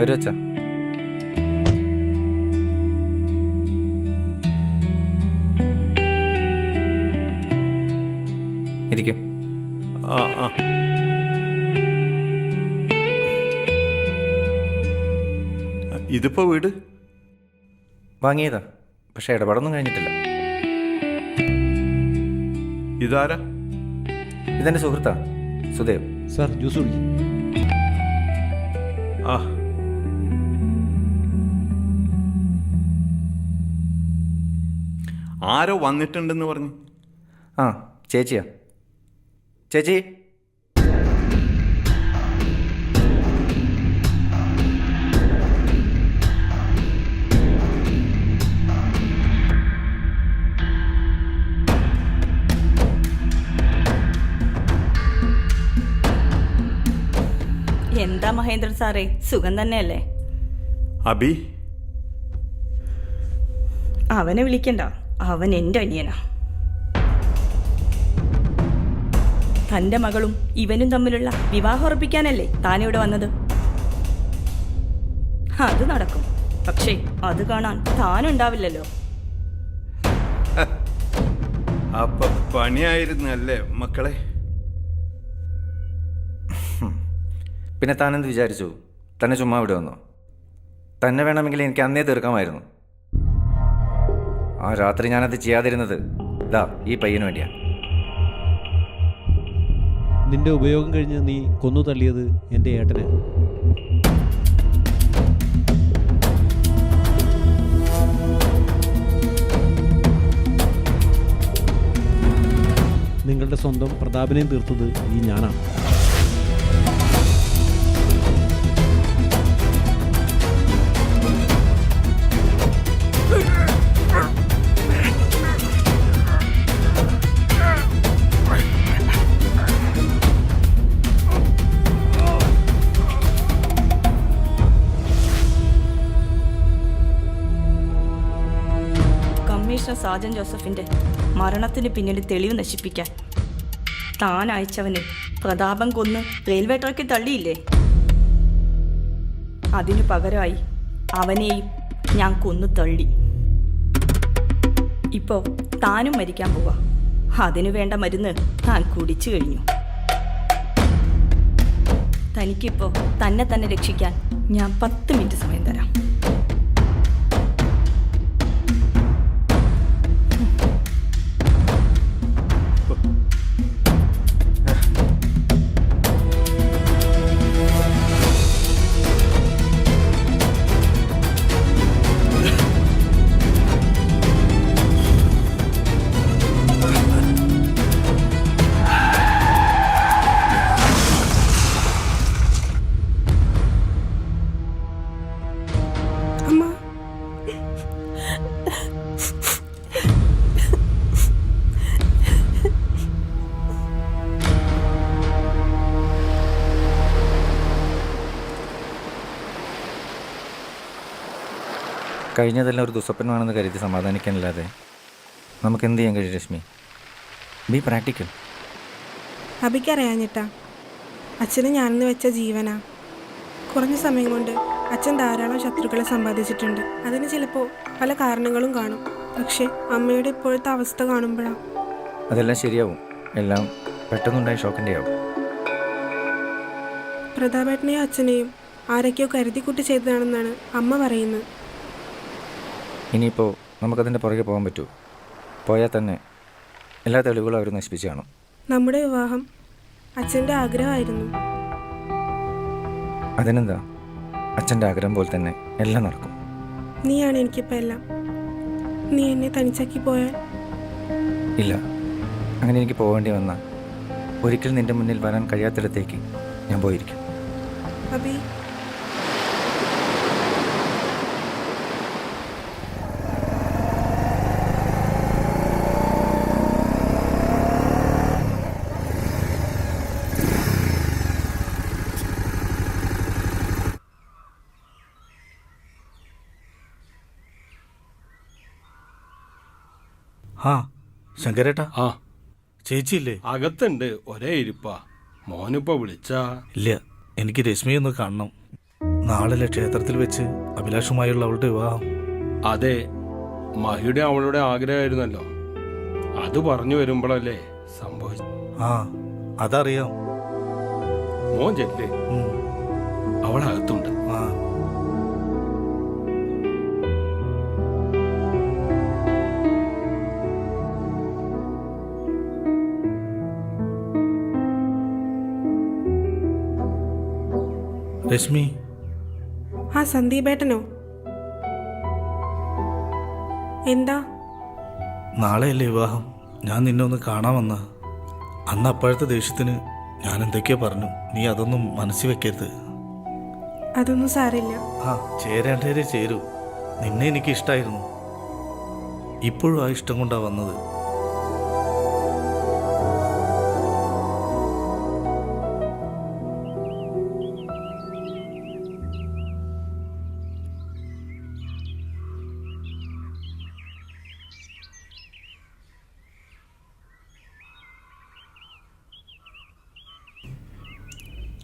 വരൂ അച്ഛാ. ഇരിക്കും. ആ ആ ഇതിപ്പോ വീട് വാങ്ങിയതാ, പക്ഷെ ഇടപാടൊന്നും കഴിഞ്ഞിട്ടില്ല. ഇതാരാ? ഇതെൻ്റെ സുഹൃത്താ, സുദേവ്. സാർ ജ്യൂസ് കുടിക്കും. ആ ആരോ വന്നിട്ടുണ്ടെന്ന് പറഞ്ഞു. ആ, ചേച്ചിയാ. ചേച്ചി, എന്താ മഹേന്ദ്രൻ സാറേ, സുഖം തന്നെയല്ലേ? അബി, അവനെ വിളിക്കണ്ട, അവൻ എൻ്റെ അനിയനാ. തൻ്റെ മകളും ഇവനും തമ്മിലുള്ള വിവാഹം ഉറപ്പിക്കാനല്ലേ താനിവിടെ വന്നത്? അത് നടക്കും, പക്ഷേ അത് കാണാൻ താനുണ്ടാവില്ലല്ലോ. അപ്പൊ പണിയായിരുന്നു അല്ലേ മക്കളെ? പിന്നെ താനെന്ത് വിചാരിച്ചു? തന്നെ ചുമ്മാ ഇവിടെ വന്നോ? തന്നെ വേണമെങ്കിൽ എനിക്ക് അന്നേ തീർക്കാമായിരുന്നു. ആ രാത്രി ഞാനത് ചെയ്യാതിരുന്നത് ഇതാ ഈ പയ്യന് വേണ്ടിയാ. നിന്റെ ഉപയോഗം കഴിഞ്ഞ് നീ കൊന്നു തള്ളിയത് എൻ്റെ ഏട്ടനെ. നിങ്ങളുടെ സ്വന്തം പ്രതാപനെയും തീർത്തത് ഈ ഞാനാണ്. കമ്മീഷണർ സാജൻ ജോസഫിന്റെ മരണത്തിന് പിന്നിൽ തെളിവ് നശിപ്പിക്കാൻ താൻ അയച്ചവനെ പ്രതാപം കൊന്ന് റെയിൽവേ ട്രാക്കിൽ തള്ളിയില്ലേ? അതിനു പകരമായി അവനെയും ഞാൻ കൊന്നു തള്ളി. ഇപ്പോ താനും മരിക്കാൻ പോവാ. അതിനു വേണ്ട മരുന്ന് താൻ കുടിച്ചു കഴിഞ്ഞു. തനിക്കിപ്പോ തന്നെ രക്ഷിക്കാൻ ഞാൻ 10 മിനിറ്റ് സമയം തരാം. കഴിഞ്ഞതെല്ലാം ഒരു ദുസ്വപ്നമാണെന്ന് കരുതി സമാധാനിക്കാനല്ലാതെ നമുക്ക് എന്ത് ചെയ്യാൻ കഴിയും രശ്മി? B practical. അബിക്കറിയാഞ്ഞിട്ടാ, അച്ഛന് ഞാനെന്ന് വെച്ച ജീവനാ. കുറഞ്ഞ സമയം കൊണ്ട് അച്ഛൻ ധാരാളം ശത്രുക്കളെ സമ്പാദിച്ചിട്ടുണ്ട്. അതിന് ചിലപ്പോൾ പല കാരണങ്ങളും കാണും. പക്ഷേ അമ്മയുടെ ഇപ്പോഴത്തെ അവസ്ഥ കാണുമ്പോഴാണ്. അതെല്ലാം ശരിയാവും. എല്ലാം പെട്ടെന്നുണ്ടായ ഷോക്കിൻ്റെ ആവും. പ്രതാപേട്ടനെയും അച്ഛനെയും ആരൊക്കെയോ കരുതിക്കൂട്ടി ചെയ്തതാണെന്നാണ് അമ്മ പറയുന്നത്. ഇനിയിപ്പോൾ നമുക്കതിൻ്റെ പുറകെ പോകാൻ പറ്റുമോ? പോയാൽ തന്നെ എല്ലാ തെളിവുകളും അവർ നശിപ്പിച്ച് കാണും. നമ്മുടെ വിവാഹം അച്ഛൻ്റെ ആഗ്രഹമായിരുന്നു. അതിനെന്താ, അച്ഛൻ്റെ ആഗ്രഹം പോലെ തന്നെ എല്ലാം നടക്കും. നീയാണ് എനിക്കിപ്പോൾ എല്ലാം. നീ എന്നെ തനിച്ചാക്കി പോയാൽ? ഇല്ല, അങ്ങനെ എനിക്ക് പോകേണ്ടി വന്നാൽ ഒരിക്കൽ നിൻ്റെ മുന്നിൽ വരാൻ കഴിയാത്തിടത്തേക്ക് ഞാൻ പോയിരിക്കും. അബി, ആ ശങ്കരേട്ടാ. ആ ചേച്ചിയില്ലേ? അകത്തുണ്ട്, ഒരേ ഇരിപ്പാ. മോനിപ്പോ വിളിച്ചാ? ഇല്ല, എനിക്ക് രശ്മിയൊന്ന് കാണണം. നാളെ ക്ഷേത്രത്തിൽ വെച്ച് അഭിലാഷുമായുള്ള അവളുടെ വിവാഹം. അതെ, മഹിയുടെ അവളുടെ ആഗ്രഹമായിരുന്നല്ലോ. അത് പറഞ്ഞു വരുമ്പോഴല്ലേ സംഭവിച്ചു. ആ അതറിയാം. മോൻ ചെല്ലേ, ഉം. അവളകത്തുണ്ട്. ആ രശ്മി, ആ സന്ദീപേട്ടനോ? എന്താ? നാളെയല്ലേ വിവാഹം? ഞാൻ നിന്നെ ഒന്ന് കാണാൻ വന്ന. അന്ന് അപ്പോഴത്തെ ദേഷ്യത്തിന് ഞാൻ എന്തൊക്കെയോ പറഞ്ഞു. നീ അതൊന്നും മനസ്സിൽ വെക്കരുത്. അതൊന്നും സാരില്ല. ആ ചേരേണ്ടവരെ ചേരൂ. നിന്നെ എനിക്ക് ഇഷ്ടമായിരുന്നു. ഇപ്പോഴും ആ ഇഷ്ടം കൊണ്ടാ വന്നത്.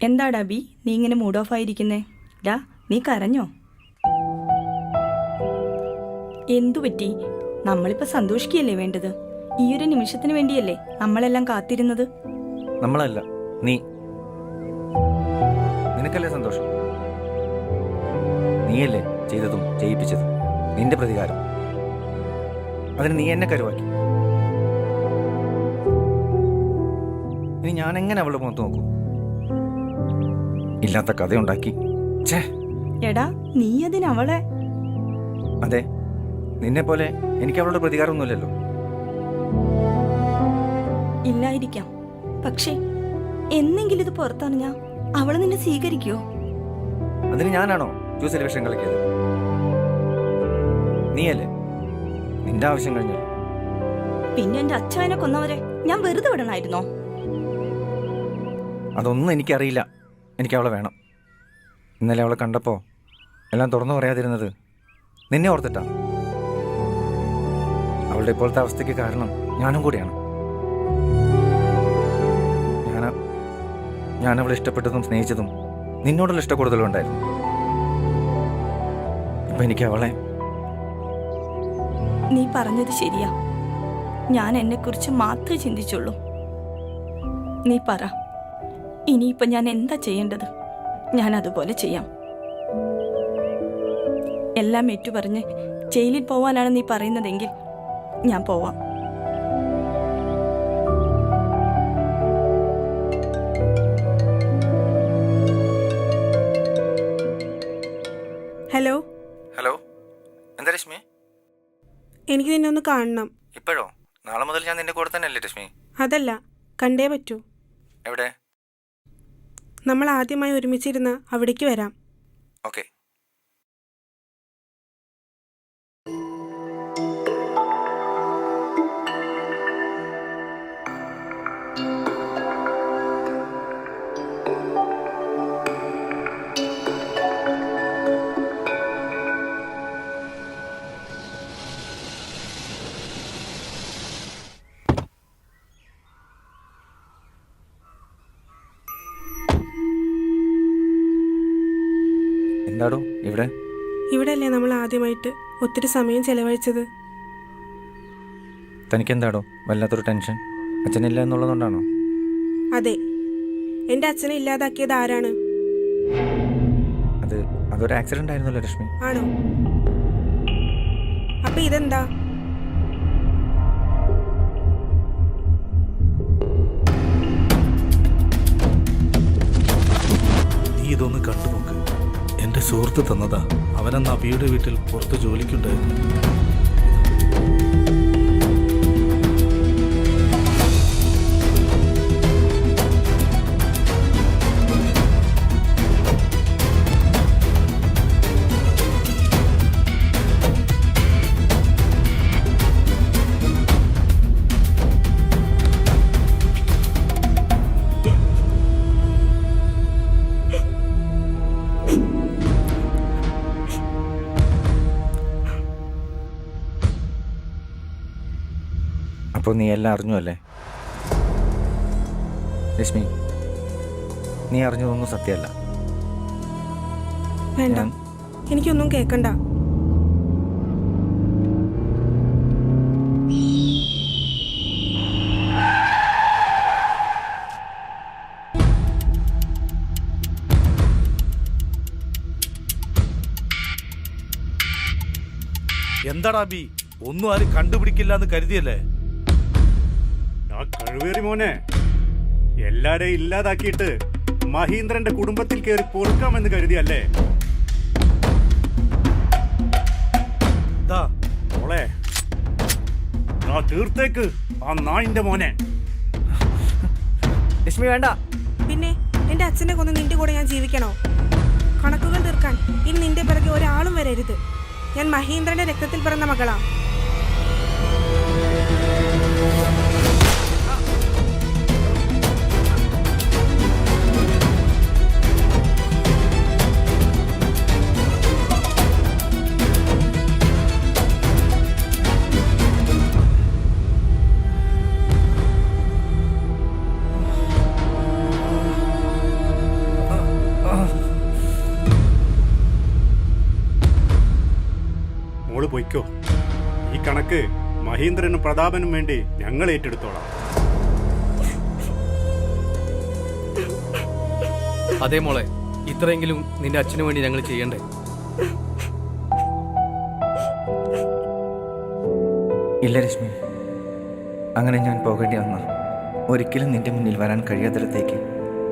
എന്താടാ ബി, നീ ഇങ്ങനെ മൂഡ് ഓഫ് ആയിരിക്കുന്നേ? ഡാ, നീ കരഞ്ഞോ? എന്തു പറ്റി? നമ്മളിപ്പോൾ സന്തോഷിക്കുകയല്ലേ വേണ്ടത്? ഈ ഒരു നിമിഷത്തിന് വേണ്ടിയല്ലേ നമ്മളെല്ലാം കാത്തിരുന്നത്? നമ്മളല്ല, നീ. നിനക്കല്ലേ സന്തോഷം? നീയല്ലേ ചെയ്തതും ചെയ്യിപ്പിച്ചതും. നിന്റെ പ്രതികാരം. അതിന് നീ എന്നെ കരുവാക്കി. ഇനി ഞാൻ എങ്ങനെ അവളുടെ മുഖത്ത് നോക്കൂ? ഇല്ലാത്ത കഥയുണ്ടാക്കി. ഛേ, എടാ, നീ അതിനവളെ... അതെ, നിന്നെ പോലെ എനിക്ക് അവളുടെ പ്രതികാരമൊന്നുമില്ലല്ലോ. ഇല്ലായിരിക്കാം, പക്ഷേ എന്നെങ്കിലും ഇത് പുറത്തറിഞ്ഞാ അവള് നിന്നെ സ്വീകരിക്കുവോ? അതിന് ഞാനാണോ ജ്യൂസ് വിഷം കളിക്കിയത്? നീയല്ലേ? നിന്റെ ആവശ്യം കഴിഞ്ഞല്ലോ. പിന്നെ എന്റെ അച്ഛനെ കൊന്നവരെ ഞാൻ വെറുതെ വിടണമായിരുന്നോ? അതൊന്നും എനിക്കറിയില്ല. എനിക്ക് അവളെ വേണം. ഇന്നലെ അവളെ കണ്ടപ്പോൾ എല്ലാം തുറന്നു പറയാതിരുന്നത് നിന്നെ ഓർത്തിട്ടാ. അവളുടെ ഇപ്പോഴത്തെ അവസ്ഥയ്ക്ക് കാരണം ഞാനും കൂടിയാണ്. ഞാൻ അവളെ ഇഷ്ടപ്പെട്ടതും സ്നേഹിച്ചതും നിന്നോടുള്ള ഇഷ്ടക്കൂടുതലും ഉണ്ടായിരുന്നു. ഇപ്പം എനിക്ക് അവളെ... നീ പറഞ്ഞത് ശരിയാ. ഞാൻ എന്നെക്കുറിച്ച് മാത്രമേ ചിന്തിച്ചുള്ളൂ. നീ പറ, ഇനിയിപ്പോൾ ഞാൻ എന്താ ചെയ്യേണ്ടത്? ഞാൻ അതുപോലെ ചെയ്യാം. എല്ലാം ഏറ്റുപറഞ്ഞ് ജയിലിൽ പോവാനാണ് നീ പറയുന്നതെങ്കിൽ ഞാൻ പോവാം. ഹലോ. ഹലോ, എന്താ രശ്മി? എനിക്ക് നിന്നെ ഒന്ന് കാണണം. ഇപ്പോഴോ? നാളെ മുതൽ ഞാൻ നിന്റെ കൂടെ തന്നെ അല്ലേ രശ്മി? അതല്ല, കണ്ടേ പറ്റൂ. എവിടെ? നമ്മൾ ആദ്യമായി ഒരുമിച്ചിരുന്ന് അവിടേക്ക് വരാം. ഓക്കെ. എന്താടോ ഇവിടെ? ഇവിടെയല്ലേ നമ്മൾ ആദ്യമായിട്ട് ഒത്തിരി സമയം ചെലവഴിച്ചത്? തനിക്കെന്താടോ വല്ലാത്തൊരു ടെൻഷൻ? അച്ഛനില്ല എന്നുള്ളതുകൊണ്ടാണോ? അതെ, എൻ്റെ അച്ഛനെ ഇല്ലാതാക്കിയത് ആരാണ്? അതൊരു ആക്സിഡന്റ് ആയിരുന്നല്ലോ രശ്മി. ആണോ? അപ്പൊ ഇതെന്താ? നീ ഇതൊന്ന് കണ്ടു നോക്ക്. എൻ്റെ സുഹൃത്ത് തന്നതാ. അവനെന്ന് അബിയുടെ വീട്ടിൽ പുറത്ത് ജോലിക്കുണ്ടായിരുന്നു. അപ്പോൾ നീ എല്ലാം അറിഞ്ഞു അല്ലേ രശ്മി? നീ അറിഞ്ഞതൊന്നും സത്യമല്ല. വേണ്ട, എനിക്കൊന്നും കേൾക്കണ്ട. എന്താടാ ബി, ഒന്നും ആരും കണ്ടുപിടിക്കില്ല എന്ന് കരുതിയല്ലേ? ആ കഴിവേറി മോനെ, എല്ലാരെയും ഇല്ലാതാക്കിയിട്ട് മഹീന്ദ്രന്റെ കുടുംബത്തിൽ കയറി പൊറുക്കാമെന്ന് കരുതിയല്ലേ? ദാ, മോളെ, ആ തീർത്തേക്ക് ആ നായിന്റെ മോനെ. ലക്ഷ്മി വേണ്ട. പിന്നെ എൻ്റെ അച്ഛനെ കൊന്ന് നിന്റെ കൂടെ ഞാൻ ജീവിക്കണോ? കണക്കുകൾ തീർക്കാൻ ഇനി നിന്റെ പിറകെ ഒരാളും വരരുത്. ഞാൻ മഹീന്ദ്രന്റെ രക്തത്തിൽ പിറന്ന മകളാ. മോള് പൊയ്ക്കോ. ഈ കണക്ക് മഹീന്ദ്രനും പ്രതാപനും വേണ്ടി ഞങ്ങൾ ഏറ്റെടുത്തോളാം. അതേ മോളെ, ഇത്രയെങ്കിലും നിന്റെ അച്ഛനു വേണ്ടി ഞങ്ങൾ ചെയ്യണ്ടേ? ഇല്ല രശ്മി, അങ്ങനെ ഞാൻ പോകേണ്ടി വന്ന ഒരിക്കലും നിന്റെ മുന്നിൽ വരാൻ കഴിയാത്തിടത്തേക്ക്